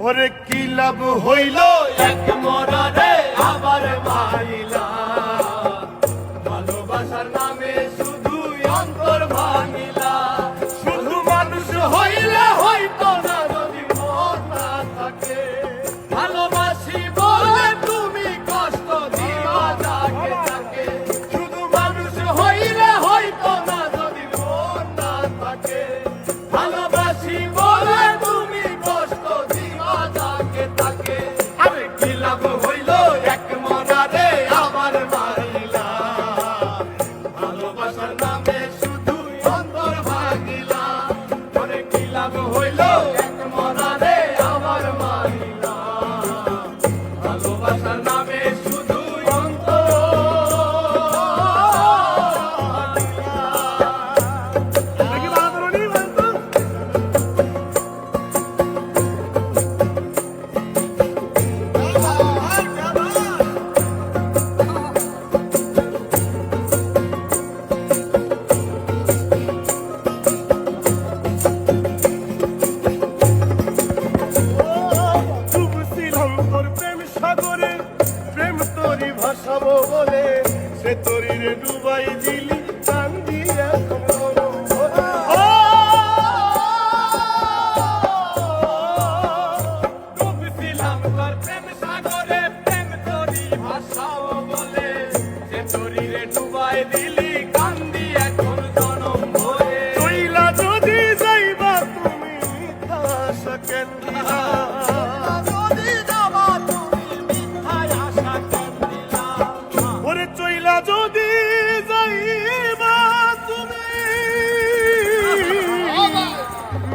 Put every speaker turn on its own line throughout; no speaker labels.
ওরে কি লাভ হইল এক মরারে আবার মারিলা, ভালোবাসার নামে শুধু অন্তর ভাঙিলা। শুধু মানুষ হইলে হইতো না যদি মন না থাকে, ভালোবাসি বলে তুমি কষ্ট দিবা যাকে তাকে। শুধু মানুষ হইলে হইতো না যদি মন না থাকে, ভালোবাসি বলে তুমি কষ্ট দিবা যাকে তাকে। আরে কি লাভ হইল এক মরারে আবার মারিলা, ভালোবাসার নামে শুধু অন্তর ভাঙিলা। ওরে কি লাভ হইল এক মরারে আবার মারিলা, ভালোবাসার নামে শুধু অন্তর ভাসাবো বলে সে তরিরে ডুবাই দিলি কান্দি এখন ডুবছিলাম তোর প্রেম সাগরে, প্রেম তরি ভাসাবো বলে সে তরিরে ডুবাই দিলি কান্দি এখন জনম ভরে। চইলা যদি যাইবা তুমি মিথ্যা আশা কেন দিলা, চইলা যদি যাইবা তুমি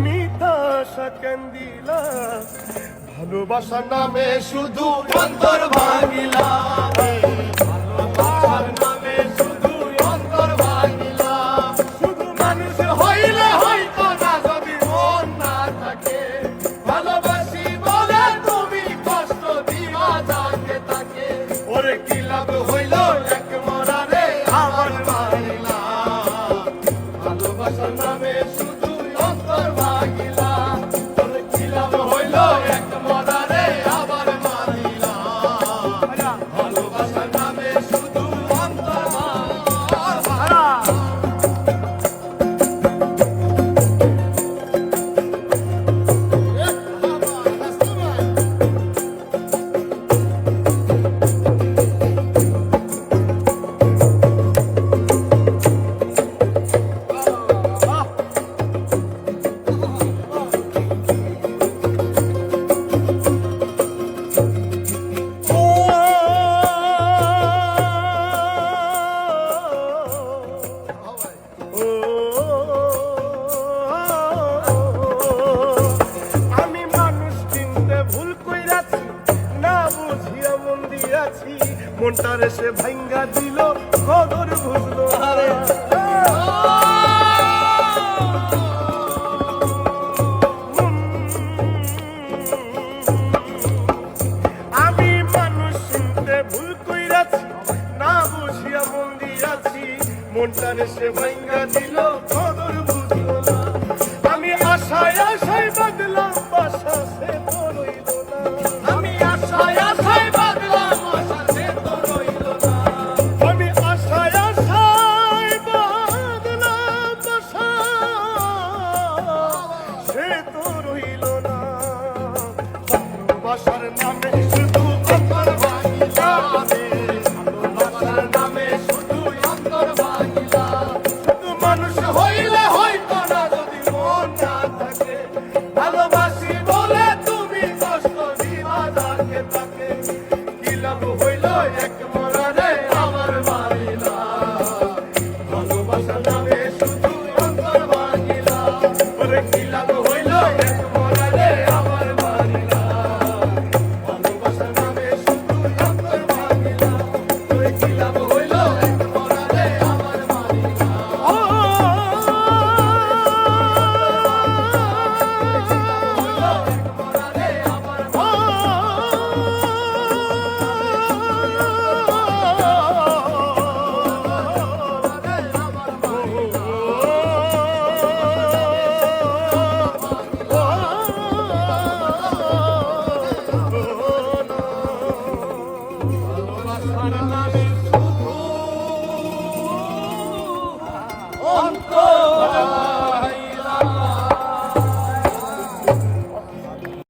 মিথ্যা আশা কেন দিলা, ভালোবাসার নামে শুধু অন্তর ভাঙিলা, ভালোবাসার নামে শুধু অন্তর ভাঙিলা। শুধু মানুষ হইলে হইতো না যদি মন না থাকে, ভালোবাসি বলে তুমি কষ্ট দিবা যাকে তাকে। ওরে কি লাভ হইল এক মরারে আবার মারিলা, ভালোবাসার নামে শুধু অন্তর ভাঙিলা। ওরে কি লাভ হইল এক মরারে আবার মারিলা, ভালোবাসার নামে শুধু অন্তর ভাঙিলা। আমি মানুষ চিনতে ভুল কইরাছি, না বুঝিয়া মন দিয়াছি, মনটারে সে ভাঙ্গা দিল কদর বুঝলো। আমি মানুষ চিনতে ভুল কইরাছি, না বুঝিয়া মন দিয়াছি, মনটারে সে ভাঙ্গা দিল কদর বুঝলো না। আমি আশায় আশায় বাদলাম বাসা, সে তো রইল না। আমি আশায় আশায় বাদলাম বাসা, সে তো রইল না। আমি আশায় আশায় বাদলাম বাসা, সে তো রইল না। ভালোবাসার নামে শুধু অন্তর ভাঙিলা, ভালোবাসার নামে শুধু অন্তর ভাঙিলা। শুধু মানুষ হইলে হইতো না যদি মন না থাকে, ভালোবাসি বলে তুমি কষ্ট দিবা যাকে তাকে। কি লাভ হইল এক